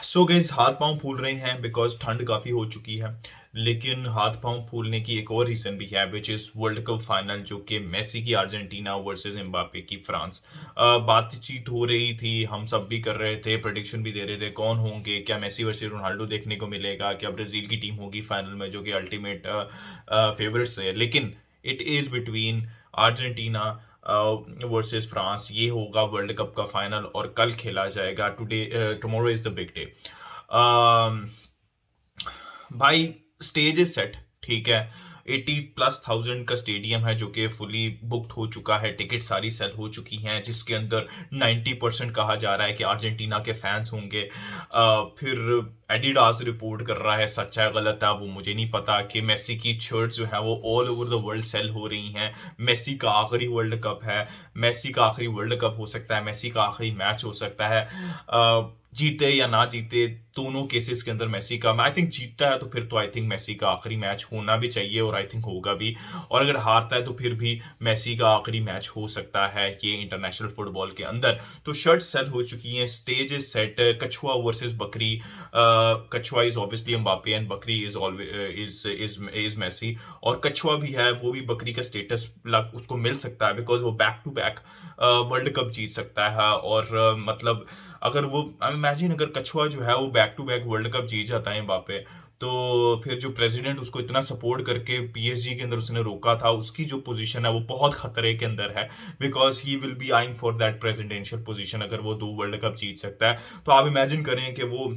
So guys हाथ पाँव फूल रहे हैं बिकॉज ठंड काफ़ी हो चुकी है। लेकिन हाथ पाँव फूलने की एक और रीज़न भी है which is world cup final जो कि मेसी की अर्जेंटीना वर्सेस एम्बापे की फ्रांस। बातचीत हो रही थी, हम सब भी कर रहे थे, प्रेडिक्शन भी दे रहे थे कौन होंगे, क्या मेसी वर्सेस रोनाल्डो देखने को मिलेगा, क्या ब्राज़ील की टीम होगी फाइनल में जो कि अल्टीमेट फेवरेट्स है। लेकिन it is between Argentina versus France. ये होगा वर्ल्ड कप का फाइनल और कल खेला जाएगा। Tomorrow is the big day. भाई स्टेज इज सेट, ठीक है। 80+ thousand का स्टेडियम है जो कि फुली बुक्ड हो चुका है, टिकट सारी सेल हो चुकी हैं, जिसके अंदर 90% कहा जा रहा है कि अर्जेंटीना के फैंस होंगे। फिर एडिडास रिपोर्ट कर रहा है, सच्चा है गलत है वो मुझे नहीं पता, कि मेसी की शर्ट जो है वो all over the world sale हो रही हैं। मेसी का आखिरी वर्ल्ड कप है, मेसी का आखिरी वर्ल्ड कप हो सकता है, मेसी का आखिरी मैच हो सकता है। जीते या ना जीते, दोनों केसेस के अंदर मेसी का, आई थिंक जीतता है तो फिर तो आई थिंक मेसी का आखिरी मैच होना भी चाहिए और आई थिंक होगा भी। और अगर हारता है तो फिर भी मेसी का आखिरी मैच हो सकता है ये इंटरनेशनल फुटबॉल के अंदर। तो शर्ट सेल हो चुकी हैं, स्टेज इज सेट। कछुआ वर्सेस बकरी। कछुआ इज ऑब्वियसली एम्बापे एंड बकरी इज इज मेसी। और कछुआ भी है, वो भी बकरी का स्टेटस उसको मिल सकता है बिकॉज वो back to back world cup जीत सकता है। और मतलब अगर वो इमेजिन, अगर कछुआ जो है वो back to back world cup जीत जाता है एम्बापे, तो फिर जो प्रेसिडेंट उसको इतना सपोर्ट करके पीएसजी के अंदर उसने रोका था, उसकी जो पोजीशन है वो बहुत खतरे के अंदर है because he will be eyeing for that presidential position अगर वो 2 वर्ल्ड कप जीत सकता है। तो आप इमेजिन करें कि वो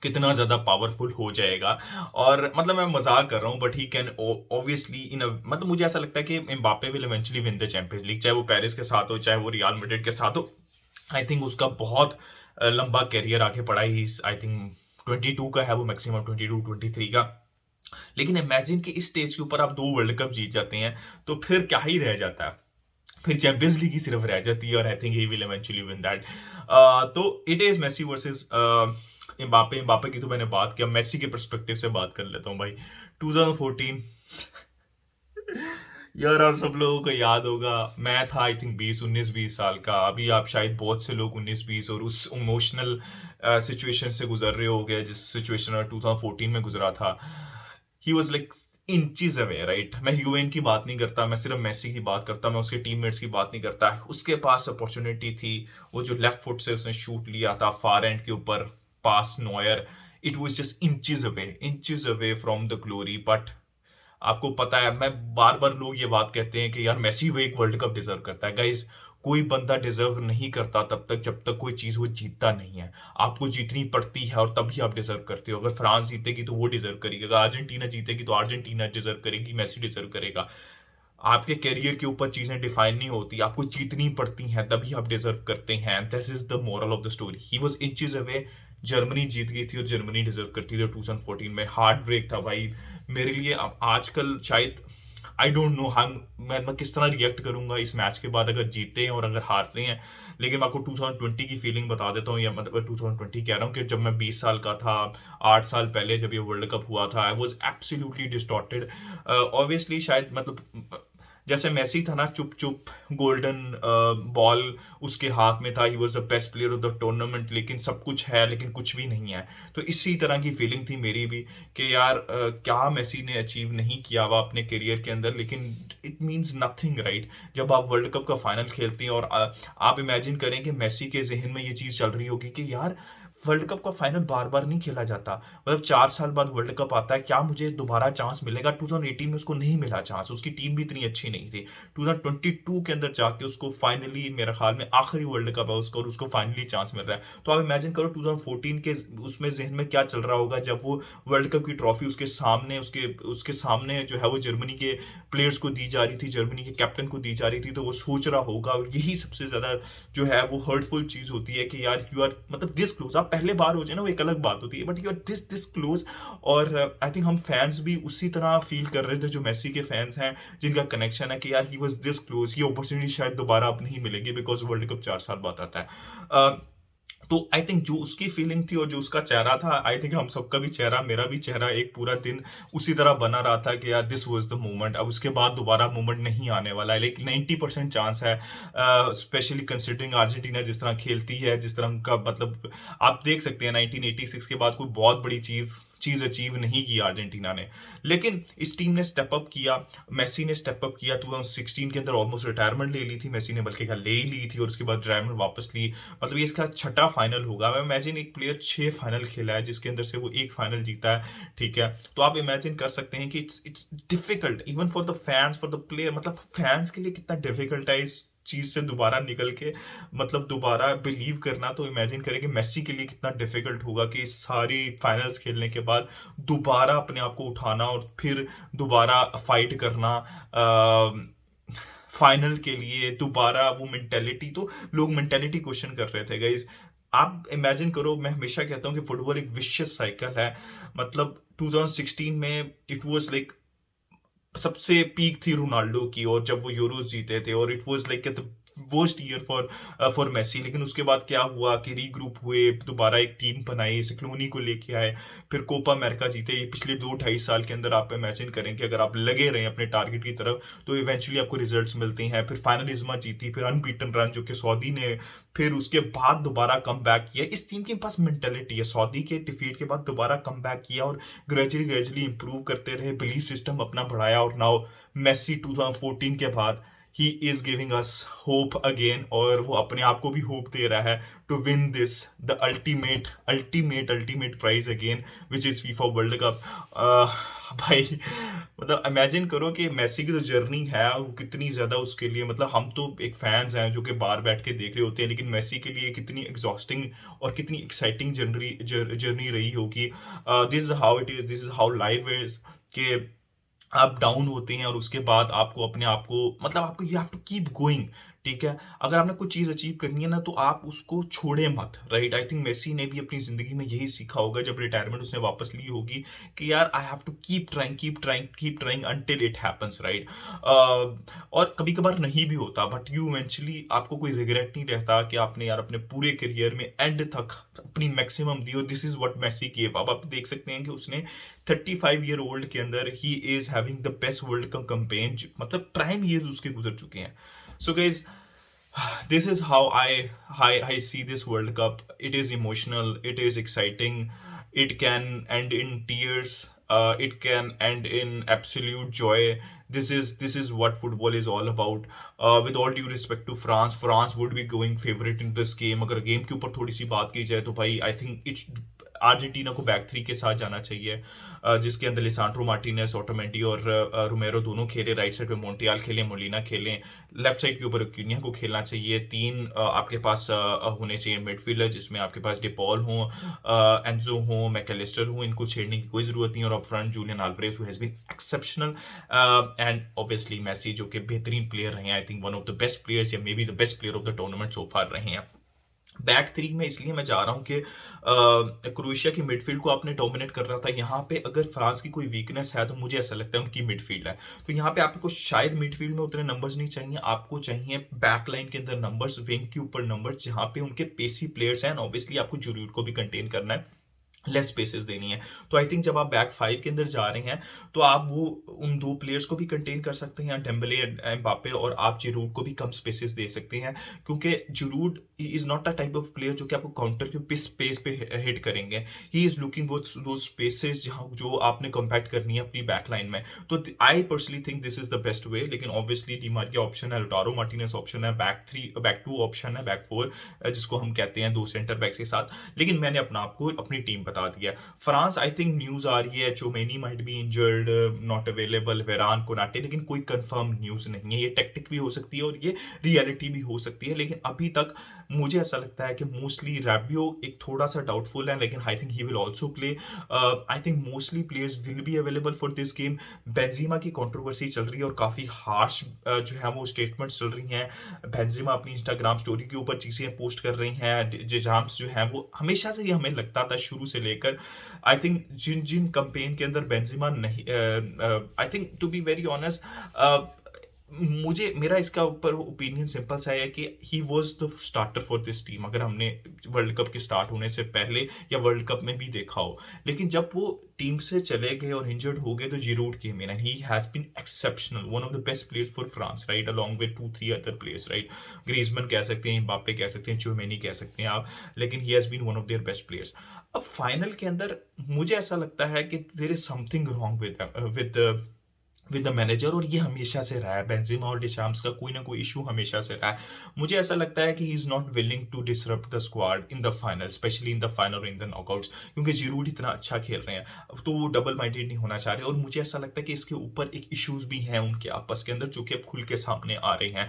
कितना ज्यादा पावरफुल हो जाएगा। और मतलब मैं मजाक कर रहा हूँ बट ही कैन ऑब्वियसली इन मतलब मुझे ऐसा लगता है कि Mbappe will eventually win the champions league, चाहे वो पेरिस के साथ हो चाहे वो रियल मैड्रिड के साथ हो। आई थिंक उसका बहुत लंबा करियर आगे पड़ा ही। आई थिंक 22 का है वो, मैक्सिमम 22-23 का। लेकिन इमेजिन कि इस स्टेज के ऊपर आप 2 वर्ल्ड कप जीत जाते हैं, तो फिर क्या ही रह जाता है। फिर चैंपियंस लीग ही सिर्फ रह जाती है और I think he will eventually win that. तो it is Messi versus Mbappe. Mbappe की तो मैंने बात किया, मेसी के पर्सपेक्टिव से बात कर लेता हूँ भाई। 2014, यार आप सब लोगों को याद होगा, मैं था आई थिंक 20 साल का। अभी आप शायद बहुत से लोग 19-20 और उस इमोशनल सिचुएशन से गुजर रहे हो गए जिस सिचुएशन में 2014 में गुजरा था। He was like inches away, right. मैं ह्यूएन की बात नहीं करता, मैं सिर्फ मेसी की बात करता, मैं उसके टीममेट्स की बात नहीं करता। उसके पास अपॉर्चुनिटी थी, वो जो लेफ्ट फुट से उसने शूट लिया था फार एंड के ऊपर, पास Neuer, it was just inches away from the glory. But आपको पता है, मैं बार बार लोग ये बात कहते हैं कि यार मेसी वो एक वर्ल्ड कप डिजर्व करता है। गाइस, कोई बंदा डिजर्व नहीं करता तब तक जब तक कोई चीज वो जीतता नहीं है। आपको जीतनी पड़ती है और तभी आप डिजर्व करते हो। अगर फ्रांस जीतेगी तो वो डिजर्व करेगी, अगर अर्जेंटीना जीतेगी तो अर्जेंटीना डिजर्व करेगी, मेसी डिजर्व करेगा। आपके करियर के ऊपर चीजें डिफाइन नहीं होती, आपको जीतनी पड़ती हैं तभी आप डिजर्व करते हैं। This is the moral of the story. He was inches away. Germany जीत गई थी और जर्मनी डिजर्व करती थी। 2014 में हार्ट ब्रेक था भाई मेरे लिए। अब आजकल शायद आई डोंट नो मैं किस तरह रिएक्ट करूंगा इस मैच के बाद अगर जीते हैं और अगर हारते हैं। लेकिन मैं आपको 2020 की फीलिंग बता देता हूँ, या मतलब 2020 कह रहा हूँ कि जब मैं 20 साल का था, 8 साल पहले जब ये वर्ल्ड कप हुआ था, I was absolutely distorted. Obviously शायद मतलब जैसे मेसी था ना, चुप चुप गोल्डन बॉल उसके हाथ में था, he was the best player of the tournament, लेकिन सब कुछ है लेकिन कुछ भी नहीं है। तो इसी तरह की फीलिंग थी मेरी भी कि यार क्या मेसी ने अचीव नहीं किया हुआ अपने करियर के अंदर, लेकिन इट मीन्स नथिंग, राइट। जब आप वर्ल्ड कप का फाइनल खेलते हैं और आप इमेजिन करें कि मेसी के जहन में ये चीज़ चल रही होगी कि यार वर्ल्ड कप का फाइनल बार बार नहीं खेला जाता, मतलब 4 साल बाद वर्ल्ड कप आता है, क्या मुझे दोबारा चांस मिलेगा। 2018 में उसको नहीं मिला चांस, उसकी टीम भी इतनी अच्छी नहीं थी। 2022 के अंदर जाके उसको फाइनली, मेरे ख्याल में आखिरी वर्ल्ड कप है उसका, और उसको फाइनली चांस मिल रहा है। तो आप इमेजिन करो 2014 के उसमें जहन में क्या चल रहा होगा जब वो वर्ल्ड कप की ट्रॉफी उसके सामने, उसके उसके सामने जो है वो जर्मनी के प्लेयर्स को दी जा रही थी, जर्मनी के कैप्टन को दी जा रही थी। तो वो सोच रहा होगा, और यही सबसे ज्यादा जो है वो हर्टफुल चीज होती है कि यार यू आर मतलब दिस क्लोज। आप पहले बार हो जाए ना वो एक अलग बात होती है, but you are this close. और आई थिंक हम फैंस भी उसी तरह फील कर रहे थे जो मेसी के फैंस हैं, जिनका कनेक्शन है कि यार ही वाज दिस क्लोज। ये अपॉर्चुनिटी शायद दोबारा अब नहीं मिलेगी बिकॉज वर्ल्ड कप 4 साल बाद आता है। तो आई थिंक जो उसकी फीलिंग थी और जो उसका चेहरा था, आई थिंक हम सबका भी चेहरा, मेरा भी चेहरा एक पूरा दिन उसी तरह बना रहा था कि यार दिस वाज द मोमेंट, अब उसके बाद दोबारा मोमेंट नहीं आने वाला है। लाइक 90% चांस है, स्पेशली कंसिडरिंग अर्जेंटीना जिस तरह खेलती है, जिस तरह का मतलब आप देख सकते हैं 1986 के बाद कोई बहुत बड़ी चीज अचीव नहीं की अर्जेंटीना ने। लेकिन इस टीम ने स्टेप अप किया, मेसी ने स्टेप अप किया। 2016 के अंदर ऑलमोस्ट रिटायरमेंट ले ली थी मेसी ने, बल्कि ले ही ली थी, और उसके बाद रिटायरमेंट वापस ली। मतलब ये इसका छठा फाइनल होगा। मैं इमेजिन एक प्लेयर 6 फाइनल खेला है जिसके अंदर से वो एक फाइनल जीता है, ठीक है। तो आप इमेजिन कर सकते हैं कि it's difficult even for the fans, for the player, मतलब फैंस के लिए कितना डिफिकल्ट है इस चीज से दोबारा निकल के मतलब दोबारा बिलीव करना। तो इमेजिन करें कि मेसी के लिए कितना डिफिकल्ट होगा कि इस सारी फाइनल्स खेलने के बाद दोबारा अपने आप को उठाना और फिर दोबारा फाइट करना फाइनल के लिए, दोबारा वो मेंटेलिटी। तो लोग मेंटेलिटी क्वेश्चन कर रहे थे गाइस। आप इमेजिन करो, मैं हमेशा कहता हूँ कि फुटबॉल एक विशियस साइकिल है। मतलब 2016 में इट वाज लाइक सबसे पीक थी रोनाल्डो की, और जब वो यूरोज जीते थे, और it was like the worst year for Messi. लेकिन उसके बाद क्या हुआ कि रीग्रुप हुए, दोबारा एक टीम बनाई, सिक्लोनी को लेके आए, फिर कोपा अमेरिका जीते। ये पिछले 2-2.5 साल के अंदर आप इमेजिन करें कि अगर आप लगे रहे अपने टारगेट की तरफ तो इवेंचुअली आपको रिजल्ट्स मिलते हैं। फिर फाइनलिज्मा जीती, फिर अनबीटन रन जो कि सऊदी ने, फिर उसके बाद दोबारा कम बैक किया। इस टीम के पास मेंटेलिटी है, सऊदी के डिफीट के बाद दोबारा कम बैक किया और ग्रेजुअली ग्रेजुअली इंप्रूव करते रहे, बिलीफ सिस्टम अपना बढ़ाया, और नाउ मेसी 2014 के बाद he is giving us hope again, और वो अपने आप को भी होप दे रहा है to win this the ultimate ultimate ultimate prize again, which is FIFA World Cup. भाई मतलब इमेजिन करो कि मेसी की जो जर्नी है वो कितनी ज्यादा उसके लिए, मतलब हम तो एक फैंस हैं जो कि बाहर बैठ के देख रहे होते हैं, लेकिन मेसी के लिए कितनी एग्जॉस्टिंग और कितनी एक्साइटिंग जर्नी रही होगी। This is how it is, this is how life is, कि आप डाउन होते हैं और उसके बाद आपको अपने आप को, मतलब आपको you have to keep going, ठीक है। अगर आपने कुछ चीज अचीव करनी है ना तो आप उसको छोड़े मत, राइट। आई थिंक मेसी ने भी अपनी जिंदगी में यही सीखा होगा जब रिटायरमेंट उसने वापस ली होगी, कि यार I have to keep trying keep trying keep trying until it happens, right. और कभी कभार नहीं भी होता, बट यू इवेंचुअली आपको कोई रिग्रेट नहीं रहता कि आपने यार अपने पूरे करियर में एंड तक अपनी मैक्सिमम दी। और this is what Messi give. अब आप देख सकते हैं कि उसने 35 ईयर ओल्ड के अंदर he is having the best world cup campaign, मतलब प्राइम ईयर्स उसके गुजर चुके हैं। So guys, this is how I see this World Cup. It is emotional, it is exciting, it can end in tears, it can end in absolute joy. This is what football is all about. With all due respect to France would be going favorite in this game. अगर game के ऊपर थोड़ी सी बात की जाए तो भाई I think it's Argentina को बैक थ्री के साथ जाना चाहिए, जिसके अंदर लिसांड्रो मार्टिनेज, ऑटोमेंडी और रोमेरो दोनों खेले, राइट साइड पे मोन्टियाल खेलें, मोलिना खेलें, लेफ्ट साइड के ऊपर क्यूनिया को खेलना चाहिए। तीन आपके पास होने चाहिए मिडफील्डर, जिसमें आपके पास डिपॉल हो, एंजो हो, मैकेलिस्टर हो, इनको छेड़ने की कोई जरूरत नहीं। और up front Julian Alvarez who has been exceptional, and obviously Messi जो कि बेहतरीन प्लेयर रहे हैं, I think one of the best players या maybe the best player of the tournament so far रहे हैं। बैक थ्री में इसलिए मैं जा रहा हूँ कि क्रोएशिया की मिडफील्ड को आपने डोमिनेट कर रहा था। यहाँ पे अगर फ्रांस की कोई वीकनेस है तो मुझे ऐसा लगता है उनकी मिडफील्ड है। तो यहाँ पे आपको शायद मिडफील्ड में उतने नंबर्स नहीं चाहिए, आपको चाहिए बैकलाइन के अंदर नंबर्स, विंग के ऊपर नंबर्स, जहाँ पे उनके पेसी प्लेयर्स हैं। ऑब्वियसली आपको जरूर को भी कंटेन करना है, लेस स्पेसेस देनी है। तो आई थिंक जब आप बैक फाइव के अंदर जा रहे हैं तो आप वो उन दो प्लेयर्स को भी कंटेन कर सकते हैं, डेम्बले एम्बापे, और आप जिरूड को भी कम स्पेसेस दे सकते हैं, क्योंकि Giroud is not a type of player जो कि आपको काउंटर के स्पेस पे हिट करेंगे। ही इज लुकिंग वो स्पेसेस जहाँ जो आपने कम्पैक्ट करनी है अपनी बैक लाइन में। तो I personally think this is the best way. लेकिन ऑब्वियसली डी मार्टिया ऑप्शन है, लोटारो मार्टिनेज ऑप्शन है, बैक टू ऑप्शन है, बैक फोर जिसको हम कहते हैं, दो सेंटर बैक्स के साथ। लेकिन मैंने अपना आपको अपनी टीम बता दिया। फ्रांस, आई थिंक न्यूज आ रही है Tchouameni might be injured, not available, Varane, Konate, लेकिन कोई कंफर्म न्यूज नहीं है। ये टैक्टिक भी हो सकती है और ये रियलिटी भी हो सकती है, लेकिन अभी तक मुझे ऐसा लगता है कि मोस्टली रैबियो एक थोड़ा सा डाउटफुल है, लेकिन आई think he will also play. I think mostly players will be available for this game. Benzema की कंट्रोवर्सी चल रही है और काफी हार्श जो है वो स्टेटमेंट्स चल रही हैं। बेंजेमा अपनी इंस्टाग्राम स्टोरी के ऊपर चीजें पोस्ट कर रही हैं, जेजाम्स जो है वो हमेशा से ही हमें लगता था शुरू से लेकर, I think Jin Jin campaign के अंदर बेंजेमा नहीं, I think to be very honest, मुझे मेरा इसका ऊपर ओपिनियन सिंपल सा है कि he was the starter for this team, अगर हमने वर्ल्ड कप के स्टार्ट होने से पहले या वर्ल्ड कप में भी देखा हो। लेकिन जब वो टीम से चले गए और इंजर्ड हो गए तो Giroud came in and he has been exceptional, one of the best players for France, right, along with 2-3 other players, right. Griezmann कह सकते हैं, एम्बाप्पे कह सकते हैं, चुआमेनी कह सकते हैं आप, लेकिन he has been one of their best players. अब फाइनल के अंदर मुझे ऐसा लगता है कि there is something wrong with the manager, और ये हमेशा से रहा है। बेंजेमा और डिशाम्स का कोई ना कोई इशू हमेशा से रहा है। मुझे ऐसा लगता है कि he is not willing to disrupt the squad in the final, especially in the final और इन द नॉकआउट्स, क्योंकि जिरूड इतना अच्छा खेल रहे हैं, अब तो वो डबल माइंडेड नहीं होना चाह रहे। और मुझे ऐसा लगता है कि इसके ऊपर एक इश्यूज भी हैं उनके आपस के अंदर, जो कि अब खुल के सामने आ रहे हैं।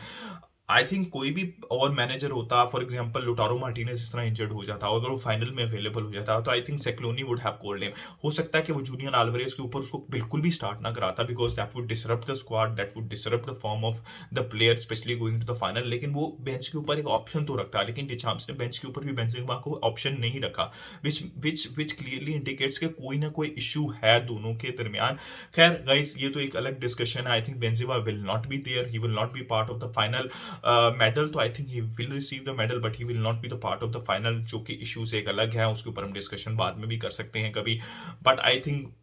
आई थिंक कोई भी और मैनेजर होता, फॉर एग्जांपल लोटारो मार्टिनेज इस तरह इंजर्ड हो जाता, और अगर वो फाइनल में अवेलेबल हो जाता, तो I think Scaloni would have called him. हो सकता है कि वो जूलियन अल्वारेज के ऊपर उसको बिल्कुल भी स्टार्ट ना कराता, because that would disrupt the squad, that would disrupt the form of the player, especially going to the final. लेकिन वो बेंच के ऊपर एक ऑप्शन तो रखता, लेकिन डिचाम्स ने बेंच के ऊपर भी बेंजेमा को ऑप्शन नहीं रखा, विच क्लियरली इंडिकेट्स कि कोई ना कोई इशू है दोनों के दरमियान। खैर गाइस, ये तो एक अलग डिस्कशन है। I think Benzema will not be there, he will not be part of the final medal, तो I think he will receive the medal, but he will not be the part of the final, जो कि issues एक अलग है, उसके ऊपर हम discussion बाद में भी कर सकते हैं कभी। बट आई थिंक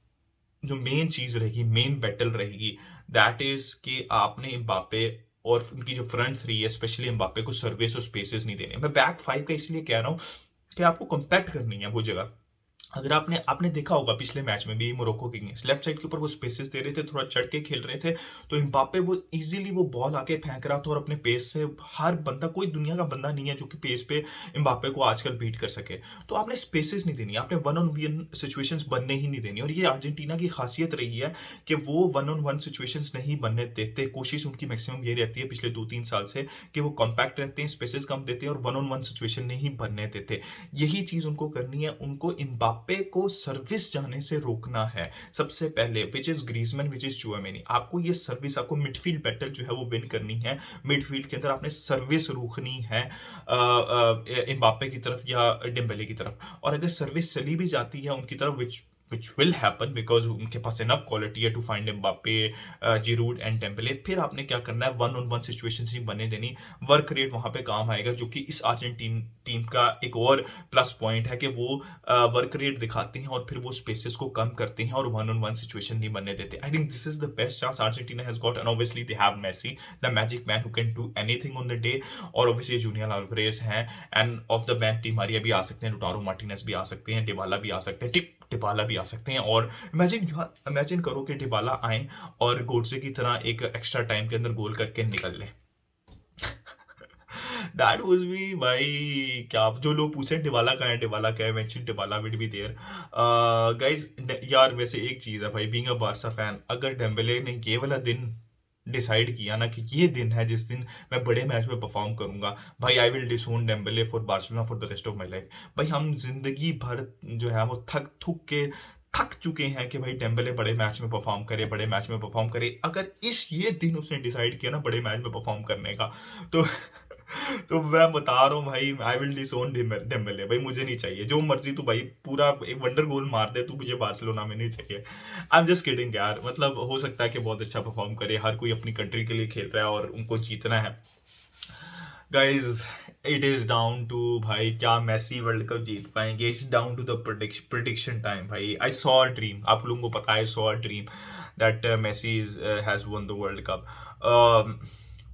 जो मेन चीज रहेगी, मेन बैटल रहेगी, दैट इज कि आपने एम्बाप्पे और उनकी जो फ्रंट थ्री है, स्पेशली एम्बाप्पे को सर्विस और स्पेसेस नहीं देने। मैं बैक फाइव का इसलिए कह रहा हूँ कि आपको कंपैक्ट करनी है वो जगह। अगर आपने आपने देखा होगा पिछले मैच में भी मोरक्को के अगेंस्ट, लेफ्ट साइड के ऊपर वो स्पेसेस दे रहे थे, थोड़ा चढ़ के खेल रहे थे, तो एम्बाप्पे वो इजीली वो बॉल आके फेंक रहा था, और अपने पेस से हर बंदा, कोई दुनिया का बंदा नहीं है जो कि पेस पे एम्बाप्पे को आजकल बीट कर सके। तो आपने स्पेसेस नहीं देनी, आपने वन ऑन वन सिचुएशंस बनने ही नहीं देनी, और ये अर्जेंटीना की खासियत रही है कि वो वन ऑन वन सिचुएशंस नहीं बनने देते। कोशिश उनकी मैक्सिमम ये रहती है पिछले 2-3 साल से कि वो कॉम्पैक्ट रहते हैं, स्पेसेस कम देते हैं, और वन ऑन वन सिचुएशन नहीं बनने देते। यही चीज उनको करनी है, उनको एम्बाप्पे को सर्विस जाने से रोकना है सबसे पहले, which is Griezmann, which is Tchouameni. आपको ये सर्विस, आपको मिडफील्ड बैटल जो है वो विन करनी है। मिडफील्ड के अंदर आपने सर्विस रोकनी है एम्बाप्पे की तरफ या डेम्बेले की तरफ, और अगर सर्विस चली भी जाती है उनकी तरफ, which will happen because उनके पास enough quality है to find Mbappe, Giroud and Dembele, फिर आपने क्या करना है, वन ऑन वन सिचुएशंस नहीं बनने देनी। वर्क रेट वहां पे काम आएगा, जो कि इस अर्जेंटीन टीम का एक और प्लस पॉइंट है कि वो वर्क रेट दिखाते हैं और फिर वो स्पेसेस को कम करते हैं और वन ऑन वन सिचुएशन नहीं बनने देते। I think this is the best chance Argentina has got, and obviously they have Messi, the magic man who can do anything on the day, और ऑब्वियसली जूलियन अल्वारेज हैं, and off the bench Di Maria भी आ सकते हैं, लोटारो Martinez भी आ सकते हैं, डिबाला भी आ सकते हैं, डिबाला भी आ सकते हैं। और इमेजिन करो कि डिबाला आए और गोडसे की तरह एक एक्स्ट्रा टाइम के अंदर गोल करके निकल ले। दैट वाज बी भाई, क्या जो लोग पूछे डिबाला कहाँ है, डिबाला क्या है, mention Dybala will be there guys. यार वैसे एक चीज है भाई, बीइंग अ बार्सा फैन, अगर डेम्बेले ने ये वाला दिन डिसाइड किया ना कि ये दिन है जिस दिन मैं बड़े मैच में परफॉर्म करूंगा, भाई I will डिसोन Dembélé for Barcelona for the rest of my life. भाई हम जिंदगी भर जो है वो थक चुके हैं कि भाई डेम्बेले बड़े मैच में परफॉर्म करे, बड़े मैच में परफॉर्म करे। अगर इस ये दिन उसने डिसाइड किया ना बड़े मैच में परफॉर्म करने का, तो तो मैं बता रहा हूँ भाई, आई विल डिसोन डेम्बेले। भाई मुझे नहीं चाहिए, जो मर्जी तू भाई पूरा एक वंडर गोल मार दे, तू मुझे बार्सिलोना में नहीं चाहिए। आई एम जस्ट किडिंग यार, मतलब हो सकता है कि बहुत अच्छा परफॉर्म करे, हर कोई अपनी कंट्री के लिए खेल रहा है और उनको जीतना है। Guys it is down to भाई, क्या मेसी वर्ल्ड कप जीत पाएंगे, it's down to the prediction time. भाई आई सॉ अ ड्रीम, आप लोगों को पता है, I saw a dream that Messi has won the world cup.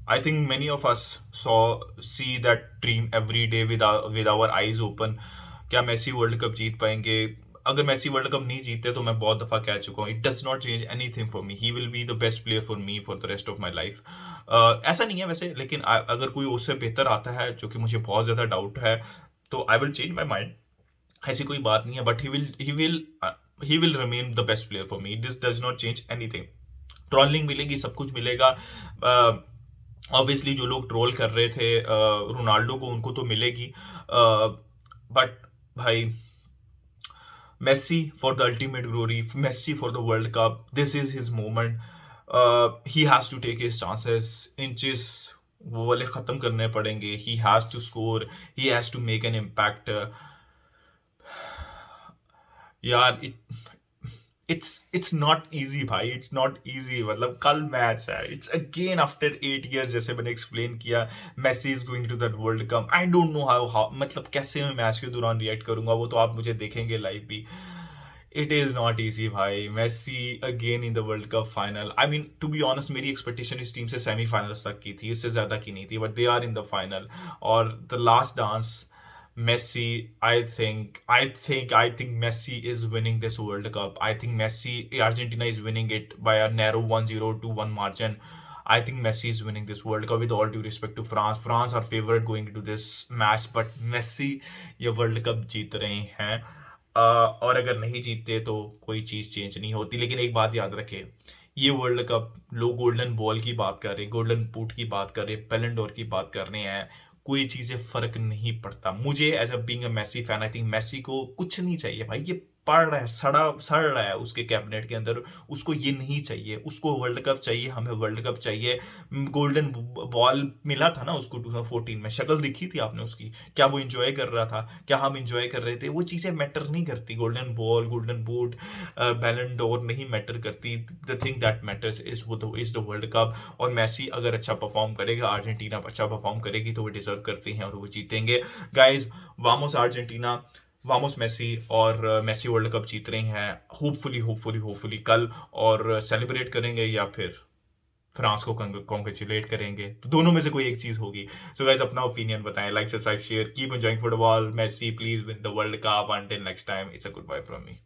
I think many of us see that dream every day with our eyes open. क्या Messi world cup जीत पाएंगे? अगर Messi world cup नहीं जीतते तो मैं बहुत दफा कह चुका हूँ, it does not change anything for me, he will be the best player for me for the rest of my life. ऐसा नहीं है वैसे, लेकिन अगर कोई उससे बेहतर आता है, जो कि मुझे बहुत ज्यादा डाउट है, तो I will change my mind, ऐसी कोई बात नहीं है। But he will remain the best player for me, this does not change anything. Trolling मिलेगी, सब कुछ मिलेगा, ऑब्वियसली जो लोग ट्रोल कर रहे थे रोनाल्डो को, उनको तो मिलेगी, बट भाई Messi for the ultimate glory, Messi for the world cup, this is his moment, he has to take his chances, inches वो वाले खत्म करने पड़ेंगे, he has to score, he has to make an impact. यार it's not easy भाई, it's not easy. मतलब कल match है, इट्स अगेन आफ्टर 8 years, जैसे मैंने एक्सप्लेन किया। Messi is going to that world cup. I don't know how मतलब कैसे मैं मैच के दौरान रिएक्ट करूंगा, वो तो आप मुझे देखेंगे लाइव भी। इट इज नॉट इजी भाई। Messi again in the world cup final. I mean to be honest, मेरी एक्सपेक्टेशन इस टीम से सेमीफाइनल्स तक की थी, इससे ज्यादा की नहीं थी, but they are in the final. और the last dance, Messi, I think Messi is winning this World Cup. I think Messi, Argentina is winning it by a narrow 1-0 to 1 margin. I think Messi is winning this World Cup with all due respect to France. France are favorite going into this match, but Messi ये World Cup जीत रहे हैं। और अगर नहीं जीतते तो कोई चीज़ change नहीं होती। लेकिन एक बात याद रखें, ये वर्ल्ड कप, लोग गोल्डन बॉल की बात कर रहे हैं, गोल्डन बूट की बात कर रहे हैं, बैलन डोर की बात कर रहे हैं, कोई चीज़ें फ़र्क नहीं पड़ता। मुझे as a being a Messi fan, I think Messi को कुछ नहीं चाहिए भाई। ये पड़ रहा है, सड़ रहा है उसके कैबिनेट के अंदर। उसको ये नहीं चाहिए, उसको वर्ल्ड कप चाहिए, हमें वर्ल्ड कप चाहिए। गोल्डन बॉल मिला था ना उसको 2014 में, शक्ल दिखी थी आपने उसकी, क्या वो इंजॉय कर रहा था, क्या हम इंजॉय कर रहे थे? वो चीज़ें मैटर नहीं करती। गोल्डन बॉल, गोल्डन बूट, बैलन डोर नहीं मैटर करती। The thing that matters is the world cup. और मेसी अगर अच्छा परफॉर्म करेगा, अर्जेंटीना अच्छा परफॉर्म करेगी, तो वो डिजर्व करते हैं और वो जीतेंगे। Guys, vamos Argentina, vamos Messi. और मेसी वर्ल्ड कप जीत रहे हैं, होपफुली होपफुली होपफुली कल। और सेलिब्रेट करेंगे या फिर फ्रांस को कॉन्ग्रेचुलेट करेंगे, तो दोनों में से कोई एक चीज होगी। सो गाइस, अपना ओपिनियन बताएं, like subscribe share, keep enjoying football. Messi please win the world cup. Until next time, it's a good bye from me.